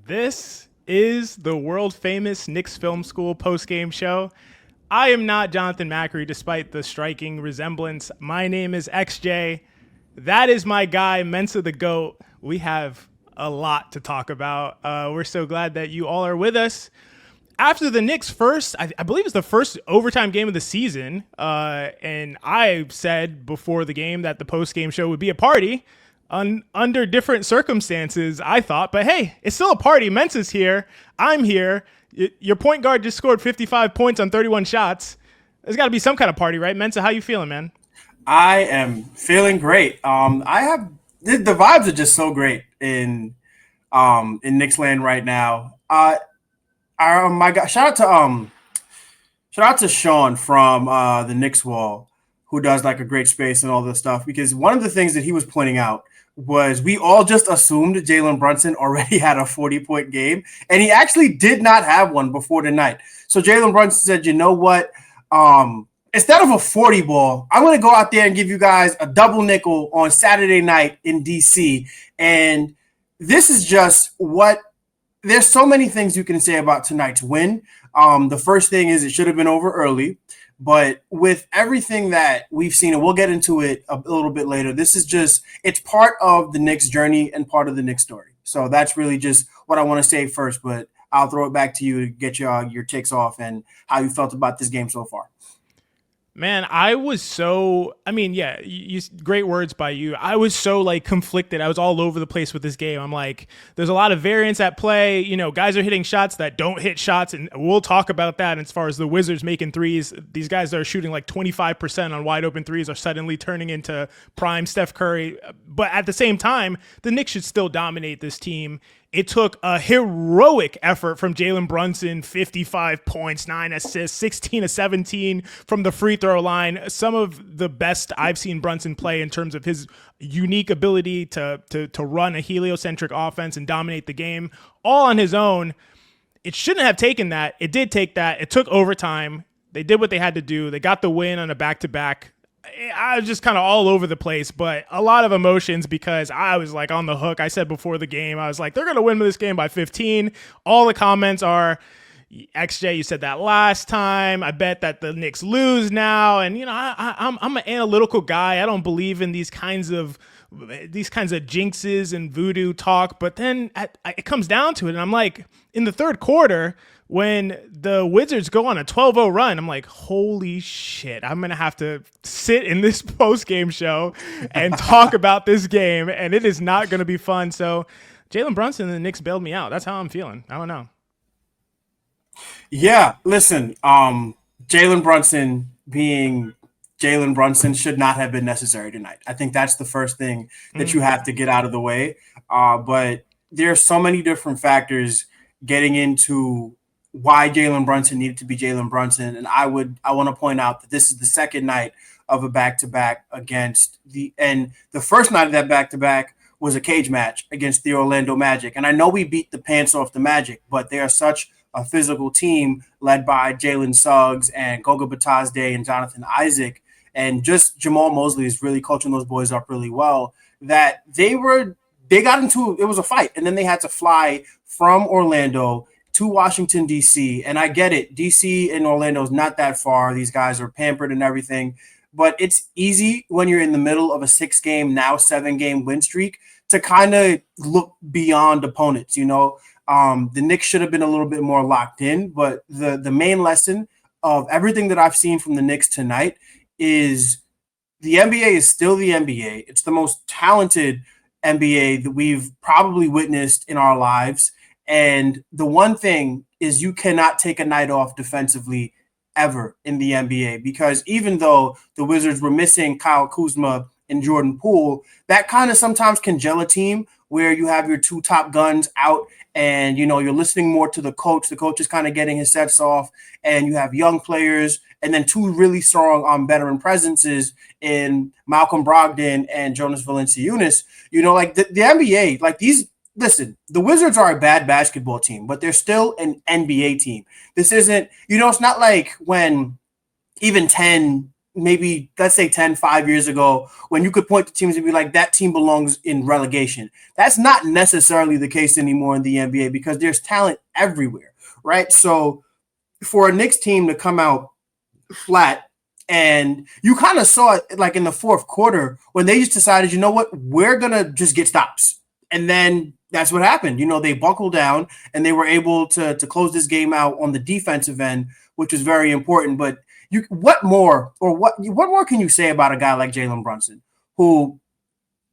This is the world famous Knicks Film School Postgame Show. I am not Jonathan Macri, despite the striking resemblance. My name is XJ. That is my guy, Mensa the GOAT. We have a lot to talk about. We're so glad that you all are with us. After the Knicks' first, I believe it's the first overtime game of the season, and I said before the game that the post-game show would be a party under different circumstances, I thought. But hey, it's still a party. Mensa's here. I'm here. Your point guard just scored 55 points on 31 shots. There's got to be some kind of party, right? Mensa, how you feeling, man? I am feeling great. The vibes are just so great in Knicks land right now. My God, shout out to Sean from the Knicks Wall, who does like a great space and all this stuff. Because one of the things that he was pointing out was we all just assumed Jaylen Brunson already had a 40-point game, and he actually did not have one before tonight. So Jaylen Brunson said, you know what? Instead of a 40 ball, I'm going to go out there and give you guys a double nickel on Saturday night in DC. And this is just what – there's so many things you can say about tonight's win. The first thing is it should have been over early. But with everything that we've seen, and we'll get into it a little bit later, this is just – it's part of the Knicks journey and part of the Knicks story. So that's really just what I want to say first. But I'll throw it back to you to get your takes off and how you felt about this game so far. Man, I was so, great words by you. I was so like conflicted. I was all over the place with this game. I'm like, there's a lot of variance at play. You know, guys are hitting shots that don't hit shots. And we'll talk about that as far as the Wizards making threes. These guys that are shooting like 25% on wide open threes are suddenly turning into prime Steph Curry. But at the same time, the Knicks should still dominate this team. It took a heroic effort from Jaylen Brunson, 55 points, 9 assists, 16 of 17 from the free throw line. Some of the best I've seen Brunson play in terms of his unique ability to run a heliocentric offense and dominate the game all on his own. It shouldn't have taken that. It did take that. It took overtime. They did what they had to do. They got the win on a back-to-back. I was just kind of all over the place, but a lot of emotions because I was like on the hook. I said before the game, I was like, they're going to win this game by 15. All the comments are, XJ, you said that last time. I bet that the Knicks lose now. And, you know, I'm an analytical guy. I don't believe in these kinds of jinxes and voodoo talk. But then it comes down to it. And I'm like, in the third quarter, when the Wizards go on a 12-0 run, I'm like, holy shit, I'm going to have to sit in this post-game show and talk about this game, and it is not going to be fun. So Jaylen Brunson and the Knicks bailed me out. That's how I'm feeling. I don't know. Yeah, listen, Jaylen Brunson being Jaylen Brunson should not have been necessary tonight. I think that's the first thing that you have to get out of the way. But there are so many different factors getting into why Jaylen Brunson needed to be Jaylen Brunson. And I want to point out that this is the second night of a back-to-back and the first night of that back-to-back was a cage match against the Orlando Magic. And I know we beat the pants off the Magic, but they are such a physical team led by Jalen Suggs and Goga Batazde and Jonathan Isaac. And just Jamal Mosley is really coaching those boys up really well that they got into, it was a fight. And then they had to fly from Orlando to Washington, D.C. And I get it. D.C. and Orlando is not that far. These guys are pampered and everything. But it's easy when you're in the middle of a 6-game, now 7-game win streak to kind of look beyond opponents. You know, the Knicks should have been a little bit more locked in. But the main lesson of everything that I've seen from the Knicks tonight is the NBA is still the NBA. It's the most talented NBA that we've probably witnessed in our lives. And the one thing is you cannot take a night off defensively ever in the NBA, because even though the Wizards were missing Kyle Kuzma and Jordan Poole, that kind of sometimes can gel a team where you have your two top guns out and, you know, you're listening more to the coach. The coach is kind of getting his sets off and you have young players and then two really strong veteran presences in Malcolm Brogdon and Jonas Valanciunas. You know, like the NBA, like these, listen, the Wizards are a bad basketball team, but they're still an NBA team. This isn't, you know, it's not like when even 10 maybe let's say 5 years ago, when you could point to teams and be like, that team belongs in relegation. That's not necessarily the case anymore in the NBA because there's talent everywhere, right? So for a Knicks team to come out flat, and you kind of saw it like in the fourth quarter when they just decided, you know what, we're going to just get stops. And then that's what happened. You know, they buckled down and they were able to close this game out on the defensive end, which is very important. But what more can you say about a guy like Jaylen Brunson, who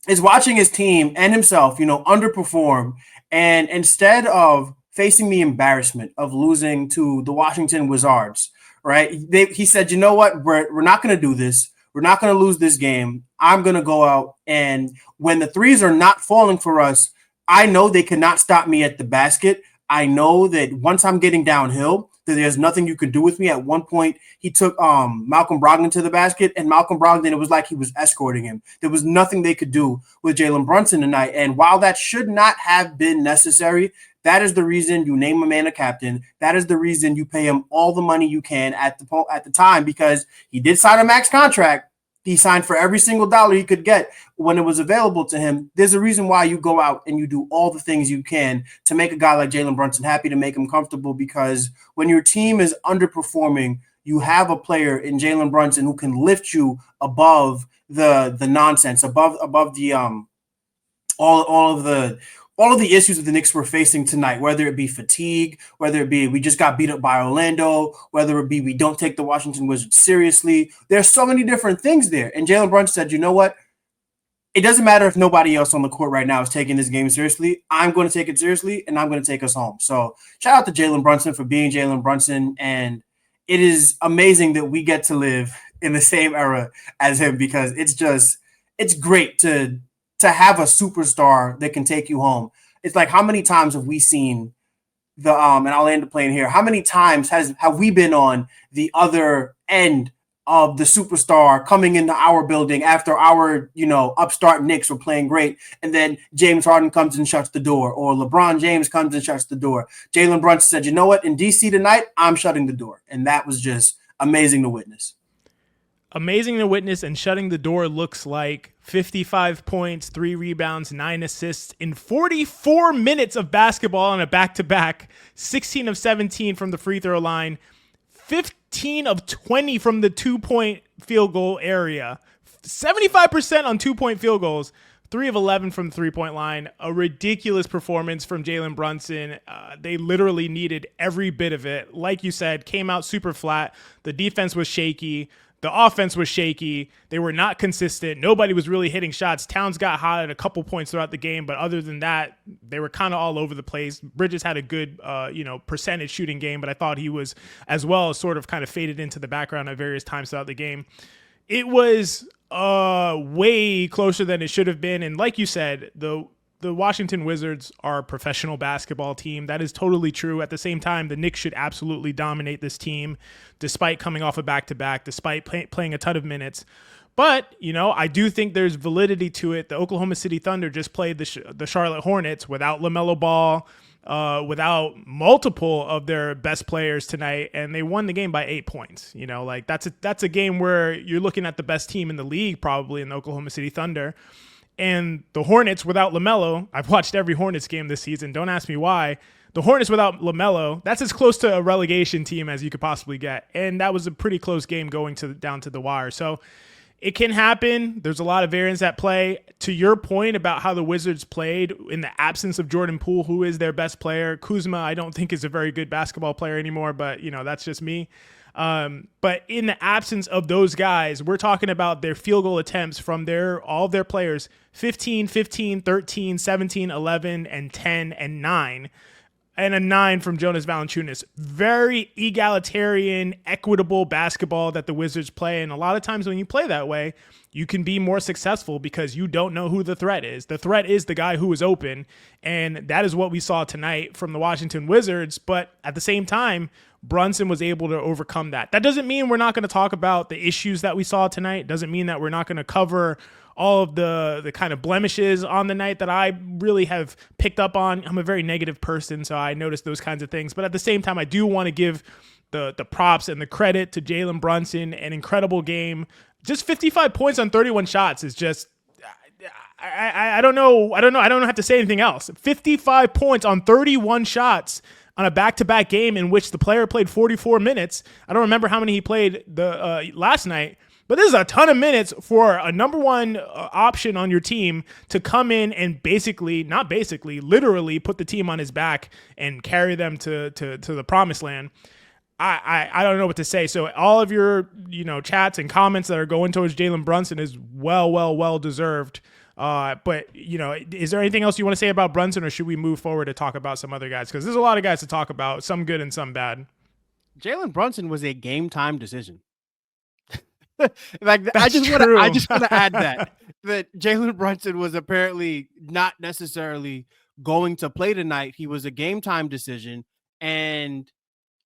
is watching his team and himself, you know, underperform, and instead of facing the embarrassment of losing to the Washington Wizards, right? He said, you know what, we're not going to do this. We're not going to lose this game. I'm going to go out, and when the threes are not falling for us, I know they cannot stop me at the basket. I know that once I'm getting downhill, that there's nothing you can do with me. At one point, he took Malcolm Brogdon to the basket, and Malcolm Brogdon, it was like he was escorting him. There was nothing they could do with Jaylen Brunson tonight. And while that should not have been necessary, that is the reason you name a man a captain. That is the reason you pay him all the money you can at the time, because he did sign a max contract. He signed for every single dollar he could get when it was available to him. There's a reason why you go out and you do all the things you can to make a guy like Jaylen Brunson happy, to make him comfortable, because when your team is underperforming, you have a player in Jaylen Brunson who can lift you above the nonsense, above the all of the issues that the Knicks were facing tonight, whether it be fatigue, whether it be we just got beat up by Orlando, whether it be we don't take the Washington Wizards seriously. There's so many different things there. And Jaylen Brunson said, you know what? It doesn't matter if nobody else on the court right now is taking this game seriously. I'm going to take it seriously, and I'm going to take us home. So shout out to Jaylen Brunson for being Jaylen Brunson. And it is amazing that we get to live in the same era as him, because it's great to have a superstar that can take you home. It's like, how many times have we seen and I'll end the plane here. How many times have we been on the other end of the superstar coming into our building after our, upstart Knicks were playing great, and then James Harden comes and shuts the door, or LeBron James comes and shuts the door. Jaylen Brunson said, you know what, in DC tonight, I'm shutting the door. And that was just amazing to witness. Amazing to witness, and shutting the door looks like 55 points, 3 rebounds, 9 assists in 44 minutes of basketball on a back-to-back, 16 of 17 from the free throw line, 15 of 20 from the 2-point field goal area, 75% on 2-point field goals, 3 of 11 from the 3-point line. A ridiculous performance from Jaylen Brunson. They literally needed every bit of it. Like you said, came out super flat. The defense was shaky. The offense was shaky. They were not consistent. Nobody was really hitting shots. Towns got hot at a couple points throughout the game, but other than that, they were kind of all over the place. Bridges had a good, percentage shooting game, but I thought he was as well sort of kind of faded into the background at various times throughout the game. It was way closer than it should have been, and like you said, the Washington Wizards are a professional basketball team. That is totally true. At the same time, the Knicks should absolutely dominate this team, despite coming off a back-to-back, despite playing a ton of minutes. But, I do think there's validity to it. The Oklahoma City Thunder just played the Charlotte Hornets without LaMelo Ball, without multiple of their best players tonight, and they won the game by 8 points. That's a game where you're looking at the best team in the league, probably in the Oklahoma City Thunder. And the Hornets without LaMelo, I've watched every Hornets game this season. Don't ask me why. The Hornets without LaMelo, that's as close to a relegation team as you could possibly get. And that was a pretty close game going down to the wire. So it can happen. There's a lot of variance at play. To your point about how the Wizards played in the absence of Jordan Poole, who is their best player. Kuzma, I don't think is a very good basketball player anymore, but that's just me. But in the absence of those guys, we're talking about their field goal attempts from all of their players, 15, 15, 13, 17, 11, and 10, and 9. And a 9 from Jonas Valanciunas. Very egalitarian, equitable basketball that the Wizards play. And a lot of times when you play that way, you can be more successful because you don't know who the threat is. The threat is the guy who is open. And that is what we saw tonight from the Washington Wizards. But at the same time, Brunson was able to overcome that. That doesn't mean we're not going to talk about the issues that we saw tonight. It doesn't mean that we're not going to cover all of the kind of blemishes on the night that I really have picked up on. I'm a very negative person, so I noticed those kinds of things. But at the same time, I do want to give the props and the credit to Jaylen Brunson. An incredible game. Just 55 points on 31 shots is just. I don't know. I don't have to say anything else. 55 points on 31 shots on a back-to-back game in which the player played 44 minutes. I don't remember how many he played the last night, but this is a ton of minutes for a number one option on your team to come in and literally put the team on his back and carry them to the promised land. I don't know what to say. So all of your chats and comments that are going towards Jaylen Brunson is well deserved. But is there anything else you want to say about Brunson, or should we move forward to talk about some other guys? Because there's a lot of guys to talk about, some good and some bad. Jaylen Brunson was a game time decision. I just want to add that Jaylen Brunson was apparently not necessarily going to play tonight. He was a game time decision, and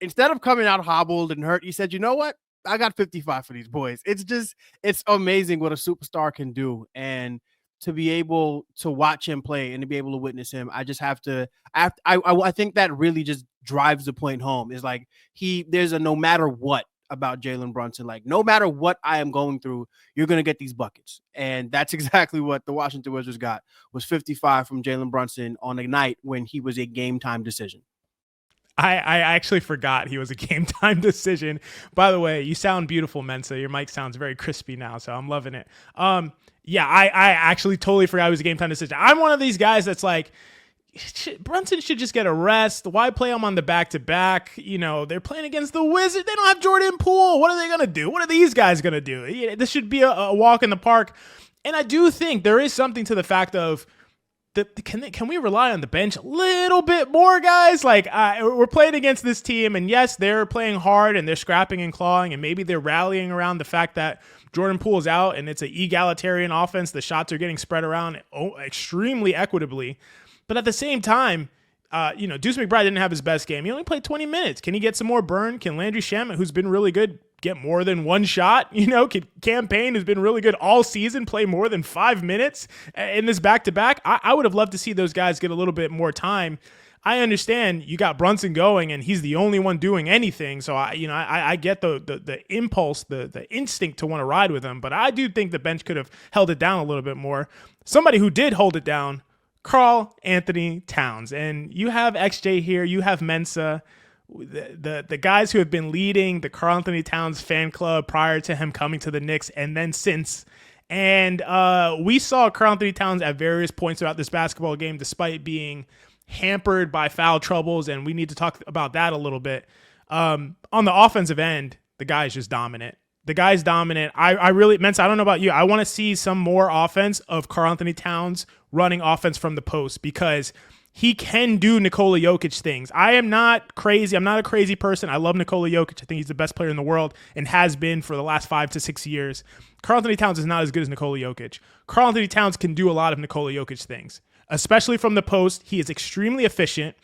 instead of coming out hobbled and hurt, he said, "You know what? I got 55 for these boys." It's amazing what a superstar can do, and to be able to watch him play and to be able to witness him, I think that really just drives the point home. Is like there's a no matter what about Jaylen Brunson. Like, no matter what I am going through, you're going to get these buckets. And that's exactly what the Washington Wizards got, was 55 from Jaylen Brunson on a night when he was a game time decision. I actually forgot he was a game time decision. By the way, you sound beautiful, Mensa. Your mic sounds very crispy now, so I'm loving it. Yeah, I actually totally forgot he was a game time decision. I'm one of these guys that's like, Brunson should just get a rest. Why play him on the back-to-back? They're playing against the Wizards. They don't have Jordan Poole. What are they going to do? What are these guys going to do? This should be a walk in the park. And I do think there is something to the fact of, can we rely on the bench a little bit more, guys? Like, we're playing against this team, and yes, they're playing hard, and they're scrapping and clawing, and maybe they're rallying around the fact that Jordan Poole is out, and it's an egalitarian offense. The shots are getting spread around extremely equitably. But at the same time, Deuce McBride didn't have his best game. He only played 20 minutes. Can he get some more burn? Can Landry Shamet, who's been really good, get more than one shot? Can Cam Payne, who's been really good all season, play more than 5 minutes in this back-to-back? I would have loved to see those guys get a little bit more time. I understand you got Brunson going, and he's the only one doing anything. So I get the impulse, the instinct to want to ride with him. But I do think the bench could have held it down a little bit more. Somebody who did hold it down, Karl-Anthony Towns. And you have XJ here, you have Mensa, the guys who have been leading the Karl-Anthony Towns fan club prior to him coming to the Knicks and then since. And we saw Karl-Anthony Towns at various points throughout this basketball game, despite being hampered by foul troubles, and we need to talk about that a little bit. On the offensive end, the guy is just dominant. The guy's dominant. I really, Mensa, I don't know about you. I want to see some more offense of Karl-Anthony Towns running offense from the post, because he can do Nikola Jokic things. I am not crazy. I'm not a crazy person. I love Nikola Jokic. I think he's the best player in the world and has been for the last 5 to 6 years. Karl-Anthony Towns is not as good as Nikola Jokic. Karl-Anthony Towns can do a lot of Nikola Jokic things, especially from the post. He is extremely efficient.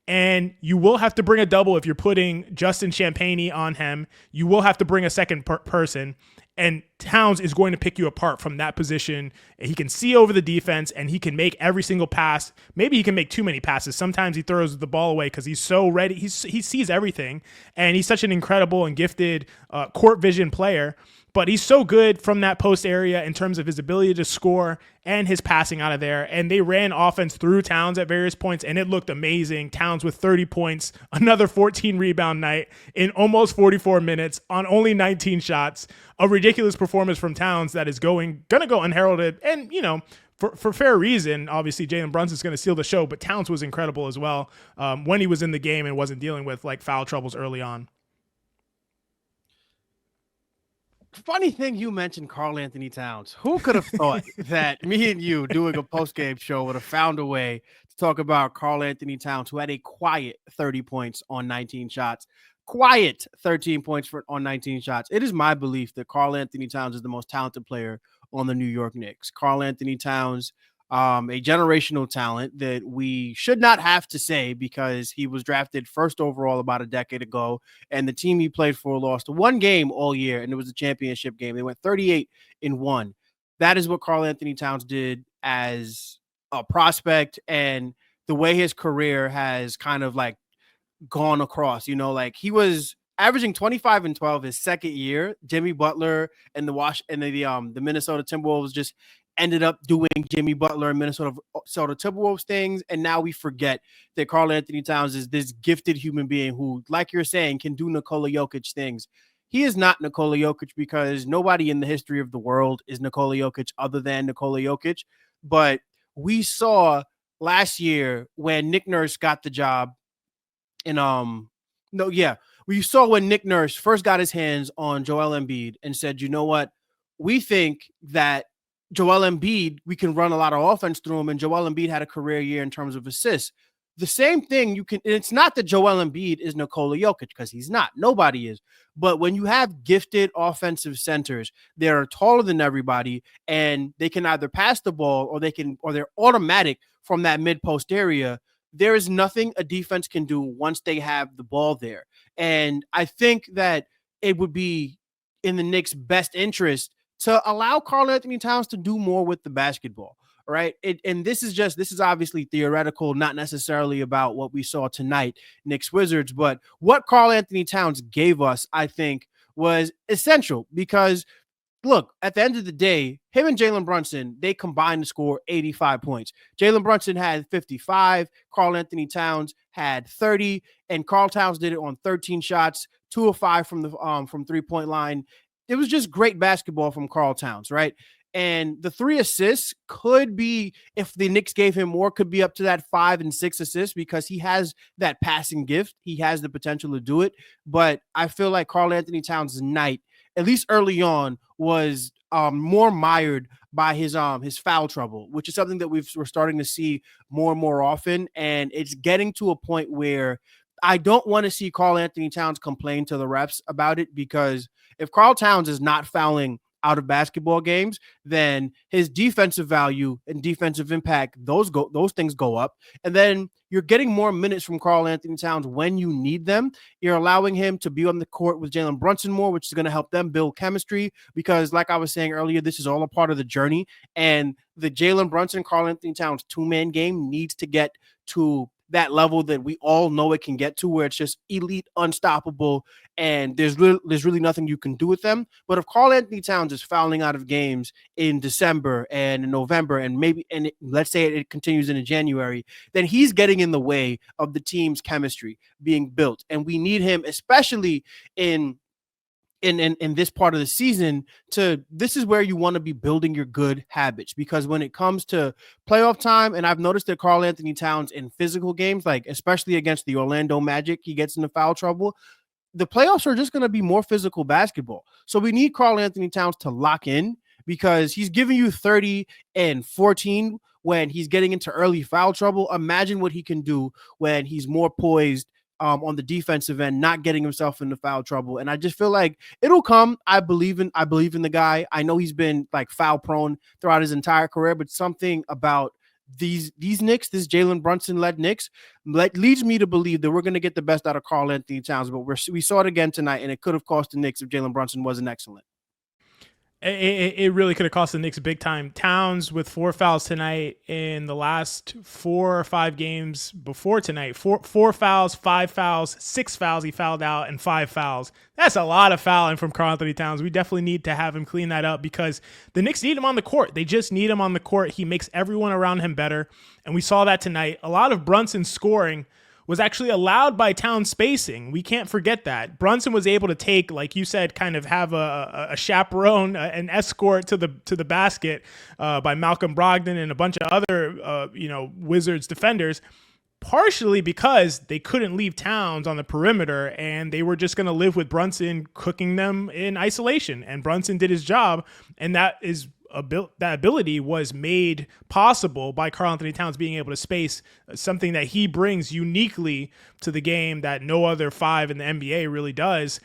And you will have to bring a double if you're putting Justin Champagnie on him. You will have to bring a second person. And Towns is going to pick you apart from that position. He can see over the defense, and he can make every single pass. Maybe he can make too many passes. Sometimes he throws the ball away because he's so ready. He sees everything. And he's such an incredible and gifted court vision player. But he's so good from that post area in terms of his ability to score and his passing out of there. And they ran offense through Towns at various points, and it looked amazing. Towns with 30 points, another 14 rebound night in almost 44 minutes on only 19 shots. A ridiculous performance from Towns that is gonna go unheralded. And, for fair reason, obviously Jaylen Brunson's going to steal the show, but Towns was incredible as well when he was in the game and wasn't dealing with foul troubles early on. Funny thing you mentioned Karl-Anthony Towns. Who could have thought that me and you doing a post-game show would have found a way to talk about Karl-Anthony Towns, who had a quiet 30 points on 19 shots. Quiet 13 points on 19 shots. It is my belief that Karl-Anthony Towns is the most talented player on the New York Knicks. Karl-Anthony Towns, a generational talent that we should not have to say, because he was drafted first overall about a decade ago, and the team he played for lost one game all year, and it was a championship game. They went 38-1. That is what Karl-Anthony Towns did as a prospect, and the way his career has kind of gone across. He was averaging 25 and 12 his second year. Jimmy Butler and the Minnesota Timberwolves just ended up doing Jimmy Butler and Minnesota Timberwolves things, and now we forget that Karl-Anthony Towns is this gifted human being who, like you're saying, can do Nikola Jokic things. He is not Nikola Jokic because nobody in the history of the world is Nikola Jokic other than Nikola Jokic. But we saw last year when Nick Nurse got the job we saw when Nick Nurse first got his hands on Joel Embiid and said, you know what, we think that Joel Embiid, we can run a lot of offense through him, and Joel Embiid had a career year in terms of assists. The same thing it's not that Joel Embiid is Nikola Jokic, because he's not. Nobody is. But when you have gifted offensive centers, they're taller than everybody, and they can either pass the ball or they're automatic from that mid-post area. There is nothing a defense can do once they have the ball there. And I think that it would be in the Knicks' best interest to allow Karl-Anthony Towns to do more with the basketball, right? And this is obviously theoretical, not necessarily about what we saw tonight, Knicks Wizards, but what Karl-Anthony Towns gave us, I think, was essential because, look, at the end of the day, him and Jaylen Brunson, they combined to score 85 points. Jaylen Brunson had 55, Karl-Anthony Towns had 30, and Karl Towns did it on 13 shots, 2 of 5 from the three-point line. It was just great basketball from Karl Towns, right? And the 3 assists could be, if the Knicks gave him more, could be up to that 5 and 6 assists because he has that passing gift. He has the potential to do it. But I feel like Karl-Anthony Towns' night, at least early on, was more mired by his foul trouble, which is something that we're starting to see more and more often. And it's getting to a point where I don't want to see Karl-Anthony Towns complain to the refs about it, because if Karl Towns is not fouling out of basketball games, then his defensive value and defensive impact, those things go up. And then you're getting more minutes from Karl-Anthony Towns when you need them. You're allowing him to be on the court with Jaylen Brunson more, which is going to help them build chemistry, because like I was saying earlier, this is all a part of the journey. And the Jaylen Brunson, Karl-Anthony Towns 2-man game needs to get to that level that we all know it can get to, where it's just elite, unstoppable, and there's really nothing you can do with them. But if Karl-Anthony Towns is fouling out of games in December and in November, and let's say it continues into January, then he's getting in the way of the team's chemistry being built. And we need him, especially in this part of the season, this is where you want to be building your good habits, because when it comes to playoff time, and I've noticed that Karl-Anthony Towns in physical games, like especially against the Orlando Magic, he gets into foul trouble. The playoffs are just going to be more physical basketball. So we need Karl-Anthony Towns to lock in, because he's giving you 30 and 14 when he's getting into early foul trouble. Imagine what he can do when he's more poised on the defensive end, not getting himself into foul trouble. And I just feel like it'll come. I believe in the guy. I know he's been like foul prone throughout his entire career, but something about these Knicks, this Jaylen Brunson led Knicks, leads me to believe that we're going to get the best out of Karl-Anthony Towns. But we saw it again tonight, and it could have cost the Knicks if Jaylen Brunson wasn't excellent. It really could have cost the Knicks big time. Towns with 4 fouls tonight in the last 4 or 5 games before tonight. 4 fouls, 5 fouls, 6 fouls he fouled out, and 5 fouls. That's a lot of fouling from Karl-Anthony Towns. We definitely need to have him clean that up, because the Knicks need him on the court. They just need him on the court. He makes everyone around him better, and we saw that tonight. A lot of Brunson's scoring was actually allowed by Towns spacing. We can't forget that. Brunson was able to take, like you said, kind of have a chaperone, an escort to the basket by Malcolm Brogdon and a bunch of other Wizards defenders, partially because they couldn't leave Towns on the perimeter, and they were just going to live with Brunson cooking them in isolation. And Brunson did his job, and that ability was made possible by Karl-Anthony Towns being able to space, something that he brings uniquely to the game that no other 5 in the NBA really does.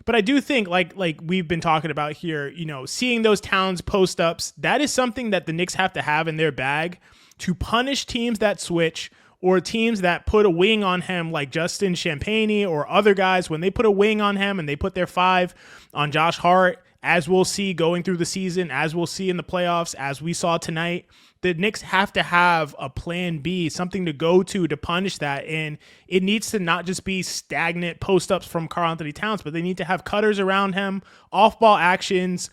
But I do think, like we've been talking about here, seeing those Towns post-ups, that is something that the Knicks have to have in their bag to punish teams that switch, or teams that put a wing on him, like Justin Champagnie or other guys. When they put a wing on him and they put their 5 on Josh Hart, as we'll see going through the season, as we'll see in the playoffs, as we saw tonight, the Knicks have to have a plan B, something to go to punish that. And it needs to not just be stagnant post-ups from Karl-Anthony Towns, but they need to have cutters around him, off-ball actions.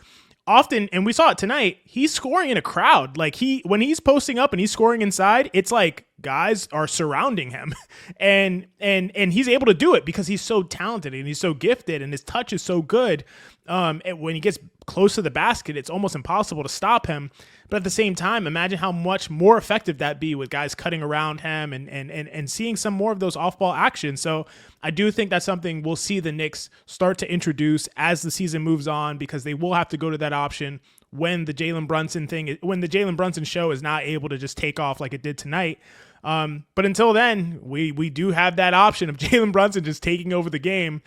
Often, and we saw it tonight, he's scoring in a crowd. Like when he's posting up and he's scoring inside, it's like guys are surrounding him. and he's able to do it because he's so talented and he's so gifted and his touch is so good. And when he gets close to the basket, it's almost impossible to stop him. But at the same time, imagine how much more effective that'd be with guys cutting around him and seeing some more of those off-ball actions. So I do think that's something we'll see the Knicks start to introduce as the season moves on, because they will have to go to that option when the Jaylen Brunson show is not able to just take off like it did tonight. But until then, we do have that option of Jaylen Brunson just taking over the game.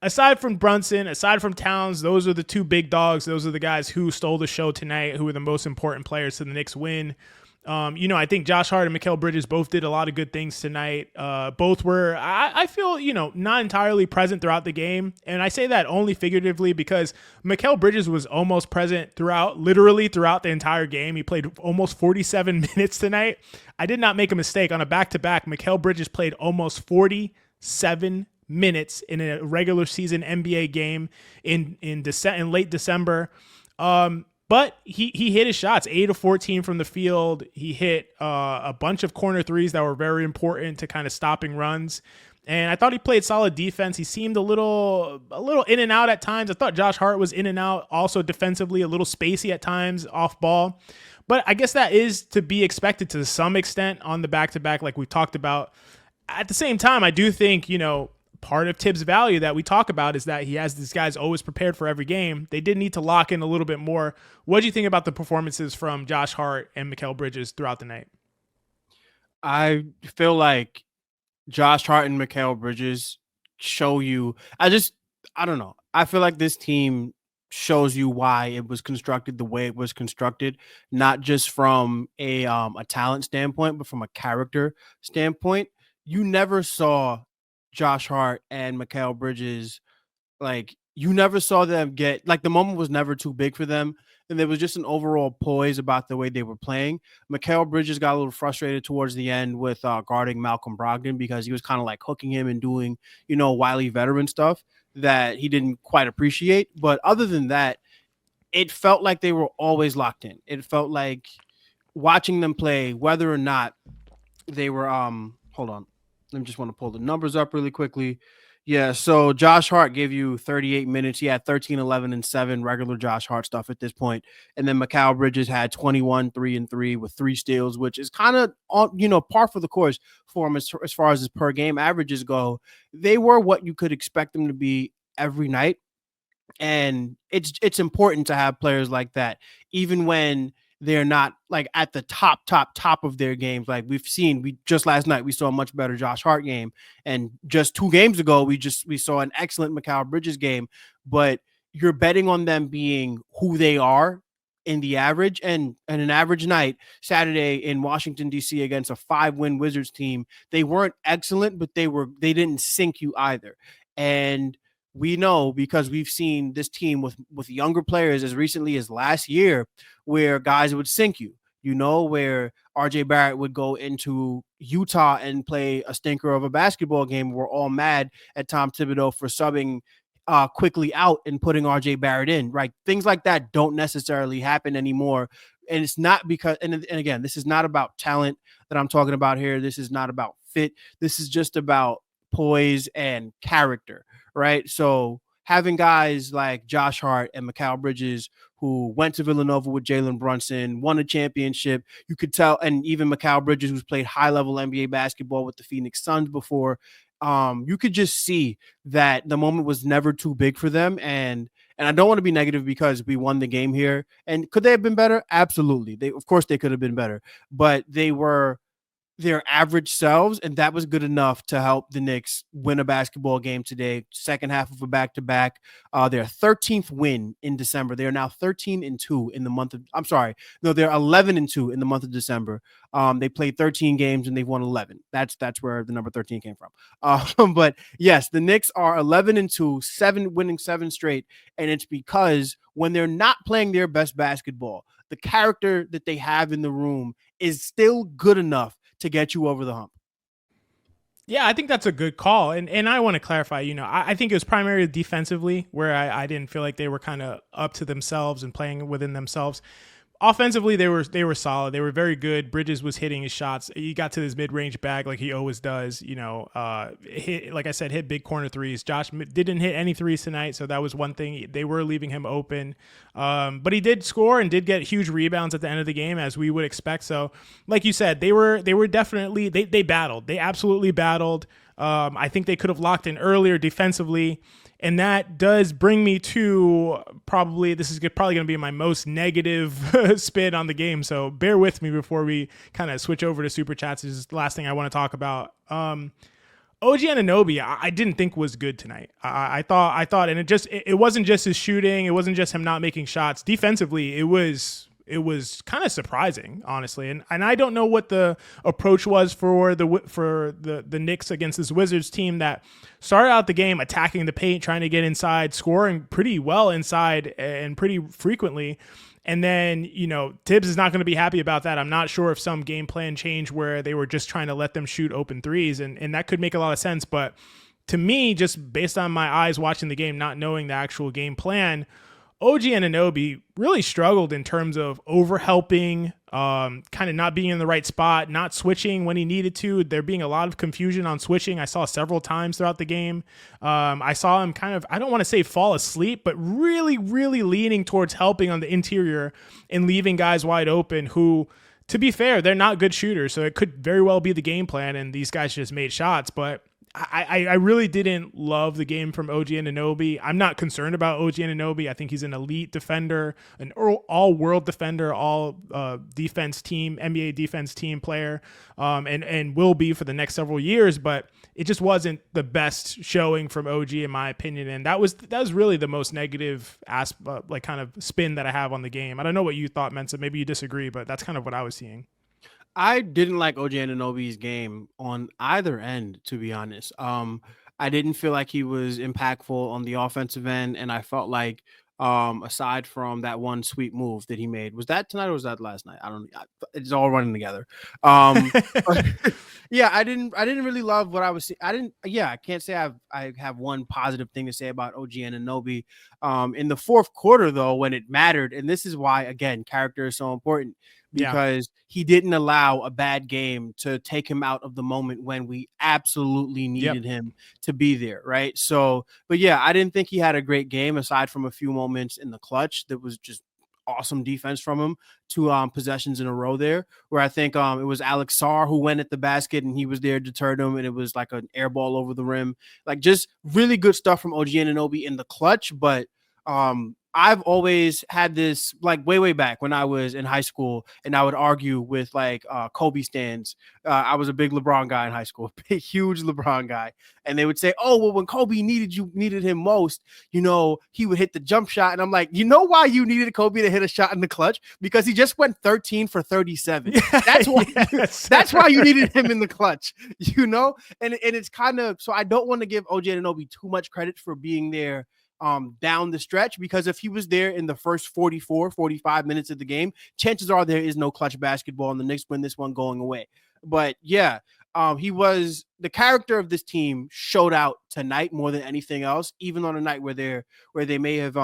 Aside from Brunson, aside from Towns, those are the two big dogs. Those are the guys who stole the show tonight, who were the most important players to the Knicks win. I think Josh Hart and Mikal Bridges both did a lot of good things tonight. Both were, I feel, not entirely present throughout the game. And I say that only figuratively because Mikal Bridges was almost present literally throughout the entire game. He played almost 47 minutes tonight. I did not make a mistake. On a back-to-back, Mikal Bridges played almost 47 minutes in a regular season NBA game in late December. But he hit his shots, 8 of 14 from the field. He hit a bunch of corner threes that were very important to kind of stopping runs. And I thought he played solid defense. He seemed a little in and out at times. I thought Josh Hart was in and out, also defensively, a little spacey at times, off ball. But I guess that is to be expected to some extent on the back-to-back like we talked about. At the same time, I do think, part of Tibbs' value that we talk about is that he has these guys always prepared for every game. They did need to lock in a little bit more. What do you think about the performances from Josh Hart and Mikal Bridges throughout the night? I feel like Josh Hart and Mikal Bridges show you, I don't know. I feel like this team shows you why it was constructed the way it was constructed, not just from a talent standpoint, but from a character standpoint. You never saw Josh Hart and Mikal Bridges, you never saw them get, the moment was never too big for them. And there was just an overall poise about the way they were playing. Mikal Bridges got a little frustrated towards the end with guarding Malcolm Brogdon because he was kind of hooking him and doing, wily veteran stuff that he didn't quite appreciate. But other than that, it felt like they were always locked in. It felt like watching them play, whether or not they were, hold on. I just want to pull the numbers up really quickly. Yeah, so Josh Hart gave you 38 minutes. He had 13, 11, and 7 regular Josh Hart stuff at this point. And then Mikal Bridges had 21, 3, and 3 with 3 steals, which is kind of, par for the course for him as far as his per game averages go. They were what you could expect them to be every night. And it's important to have players like that, even when they're not at the top of their games. Just last night, we saw a much better Josh Hart game. And just 2 games ago, we saw an excellent Mikal Bridges game, but you're betting on them being who they are in the average. And an average night Saturday in Washington, D.C. against a 5-win Wizards team, they weren't excellent, but they didn't sink you either. And we know, because we've seen this team with younger players as recently as last year, where guys would sink you, where RJ Barrett would go into Utah and play a stinker of a basketball game. We're all mad at Tom Thibodeau for subbing quickly out and putting RJ Barrett in, right? Things like that don't necessarily happen anymore. And it's not because, and again, this is not about talent that I'm talking about here. This is not about fit. This is just about poise and character. Right. So having guys like Josh Hart and Mikal Bridges, who went to Villanova with Jaylen Brunson, won a championship, you could tell, and even Mikal Bridges, who's played high level NBA basketball with the Phoenix Suns before, you could just see that the moment was never too big for them. And I don't want to be negative because we won the game here. And could they have been better? Absolutely. Of course they could have been better, but they were their average selves, and that was good enough to help the Knicks win a basketball game today. Second half of a back-to-back. Their 13th win in December. They are now 13-2 in the month of. I'm sorry, no, they're 11-2 in the month of December. They played 13 games and they've won 11. That's where the number 13 came from. But yes, the Knicks are 11-2, winning 7 straight, and it's because when they're not playing their best basketball, the character that they have in the room is still good enough to get you over the hump. Yeah, I think that's a good call. And I want to clarify, I think it was primarily defensively where I didn't feel like they were kind of up to themselves and playing within themselves. Offensively, they were solid. They were very good. Bridges was hitting his shots. He got to his mid-range bag like he always does. Hit, like I said, hit big corner threes. Josh didn't hit any threes tonight, so that was one thing. They were leaving him open. But he did score and did get huge rebounds at the end of the game, as we would expect. So, like you said, they were definitely they battled. They absolutely battled. I think they could have locked in earlier defensively. And that does bring me to probably going to be my most negative spin on the game. So bear with me before we kind of switch over to Super Chats. This is the last thing I want to talk about. OG Anunoby, I didn't think was good tonight. I thought, and it wasn't just his shooting. It wasn't just him not making shots. Defensively, it was kind of surprising, honestly. And I don't know what the approach was for the Knicks against this Wizards team that started out the game attacking the paint, trying to get inside, scoring pretty well inside and pretty frequently. And then, Tibbs is not going to be happy about that. I'm not sure if some game plan changed where they were just trying to let them shoot open threes, and that could make a lot of sense. But to me, just based on my eyes watching the game, not knowing the actual game plan, OG Anunoby really struggled in terms of overhelping, kind of not being in the right spot, not switching when he needed to. There being a lot of confusion on switching. I saw several times throughout the game. I saw him kind of, I don't want to say fall asleep, but really, really leaning towards helping on the interior and leaving guys wide open who, to be fair, they're not good shooters. So it could very well be the game plan and these guys just made shots. But I really didn't love the game from OG Anunoby. I'm not concerned about OG Anunoby. I think he's an elite defender, an all-world defender, all defense team, NBA defense team player, and will be for the next several years. But it just wasn't the best showing from OG, in my opinion. And that was really the most negative kind of spin that I have on the game. I don't know what you thought, Mensa. Maybe you disagree, but that's kind of what I was seeing. I didn't like OG Anunoby's game on either end, to be honest. I didn't feel like he was impactful on the offensive end, and I felt like aside from that one sweet move that he made, was that tonight or was that last night? It's all running together. Yeah, I didn't really love what I was seeing. I can't say I have one positive thing to say about OG Anunoby. In the fourth quarter, though, when it mattered, and this is why, again, character is so important. Because he didn't allow a bad game to take him out of the moment when we absolutely needed him to be there, right? So, but yeah, I didn't think he had a great game aside from a few moments in the clutch that was just awesome defense from him. 2 possessions in a row there, where I think it was Alex Sarr who went at the basket and he was there, deterred him, and it was like an air ball over the rim. Like, just really good stuff from OG Anunoby in the clutch, but I've always had this, like, way back when I was in high school and I would argue with Kobe stands. I was a big LeBron guy in high school, big, huge LeBron guy. And they would say, oh, well, when Kobe needed him most, he would hit the jump shot. And I'm like, you know why you needed Kobe to hit a shot in the clutch? Because he just went 13 for 37. That's why, that's why you needed him in the clutch, And it's kind of, so I don't want to give OG Anunoby too much credit for being there down the stretch, because if he was there in the first 45 minutes of the game, chances are there is no clutch basketball and the Knicks win this one going away. But yeah, he was the character of this team, showed out tonight more than anything else, even on a night where they may have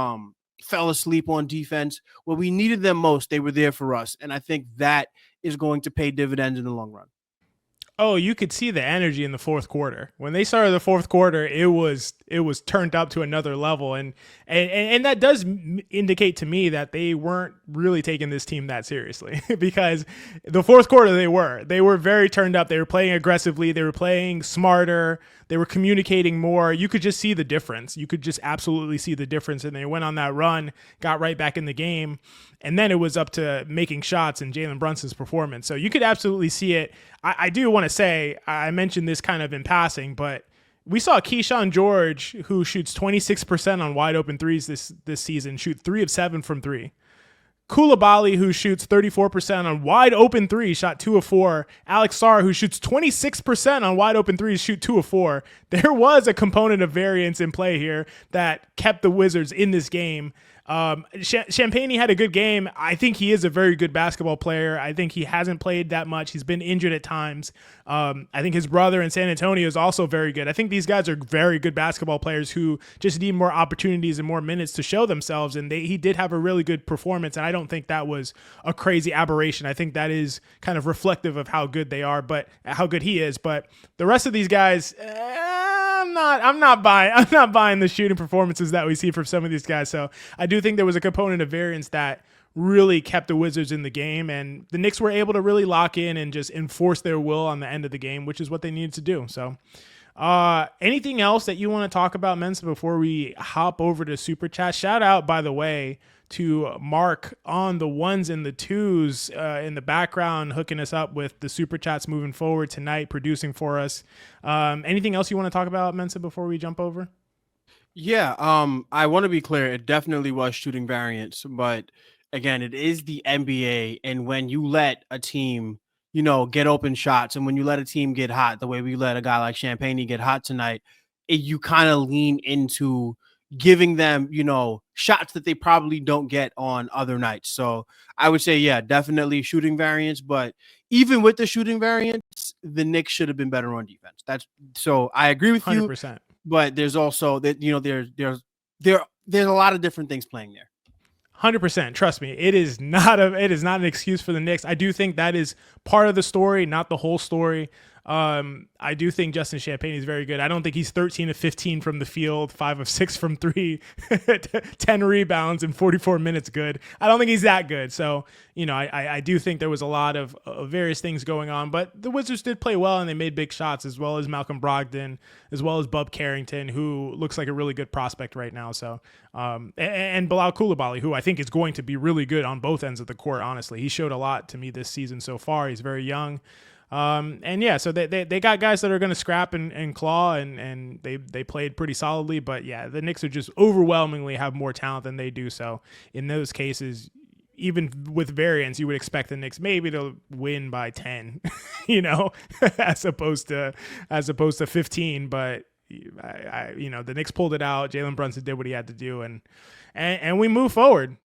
fell asleep on defense. Where we needed them most, they were there for us. And I think that is going to pay dividends in the long run. Oh, you could see the energy in the fourth quarter. When they started the fourth quarter, it was turned up to another level, and that does indicate to me that they weren't really taking this team that seriously, because the fourth quarter they were very turned up. They were playing aggressively. They were playing smarter. They were communicating more. You could just see the difference. You could just absolutely see the difference. And they went on that run, got right back in the game. And then it was up to making shots and Jaylen Brunson's performance. So you could absolutely see it. I do want to say, I mentioned this kind of in passing, but we saw Keyshawn George, who shoots 26% on wide open threes this season, shoot 3 of 7 from 3. Koulibaly, who shoots 34% on wide open threes, shot 2 of 4. Alex Sarr, who shoots 26% on wide open threes, shoot 2 of 4. There was a component of variance in play here that kept the Wizards in this game. Champagnie had a good game. I think he is a very good basketball player. I think he hasn't played that much. He's been injured at times. I think his brother in San Antonio is also very good. I think these guys are very good basketball players who just need more opportunities and more minutes to show themselves. And he did have a really good performance. And I don't think that was a crazy aberration. I think that is kind of reflective of how good they are, but how good he is. But the rest of these guys, I'm not buying the shooting performances that we see from some of these guys. So I do think there was a component of variance that really kept the Wizards in the game, and the Knicks were able to really lock in and just enforce their will on the end of the game, which is what they needed to do. So anything else that you want to talk about, Mensa, before we hop over to Super Chat? Shout out, by the way, to Mark on the ones and the twos in the background, hooking us up with the Super Chats moving forward tonight, producing for us. Anything else you want to talk about, Mensa, before we jump over? Yeah, I want to be clear. It definitely was shooting variance, but again, it is the NBA, and when you let a team, get open shots, and when you let a team get hot, the way we let a guy like Champagnie get hot tonight, you kind of lean into giving them, shots that they probably don't get on other nights. So I would say, yeah, definitely shooting variance, but even with the shooting variance, the Knicks should have been better on defense. So I agree with 100%. you. But there's also that, there's a lot of different things playing there. 100%. Trust me, it is not an excuse for the Knicks. I do think that is part of the story, not the whole story. I do think Justin Champagnie is very good. I don't think he's 13 of 15 from the field, 5 of 6 from 3, 10 rebounds in 44 minutes good. I don't think he's that good. So, I do think there was a lot of various things going on, but the Wizards did play well and they made big shots, as well as Malcolm Brogdon, as well as Bub Carrington, who looks like a really good prospect right now. So, and Bilal Koulibaly, who I think is going to be really good on both ends of the court. Honestly, he showed a lot to me this season so far. He's very young. And yeah, so they got guys that are going to scrap and claw, and they played pretty solidly. But yeah, the Knicks are just overwhelmingly have more talent than they do. So in those cases, even with variance, you would expect the Knicks maybe to win by 10, as opposed to 15. But the Knicks pulled it out. Jaylen Brunson did what he had to do, and we move forward.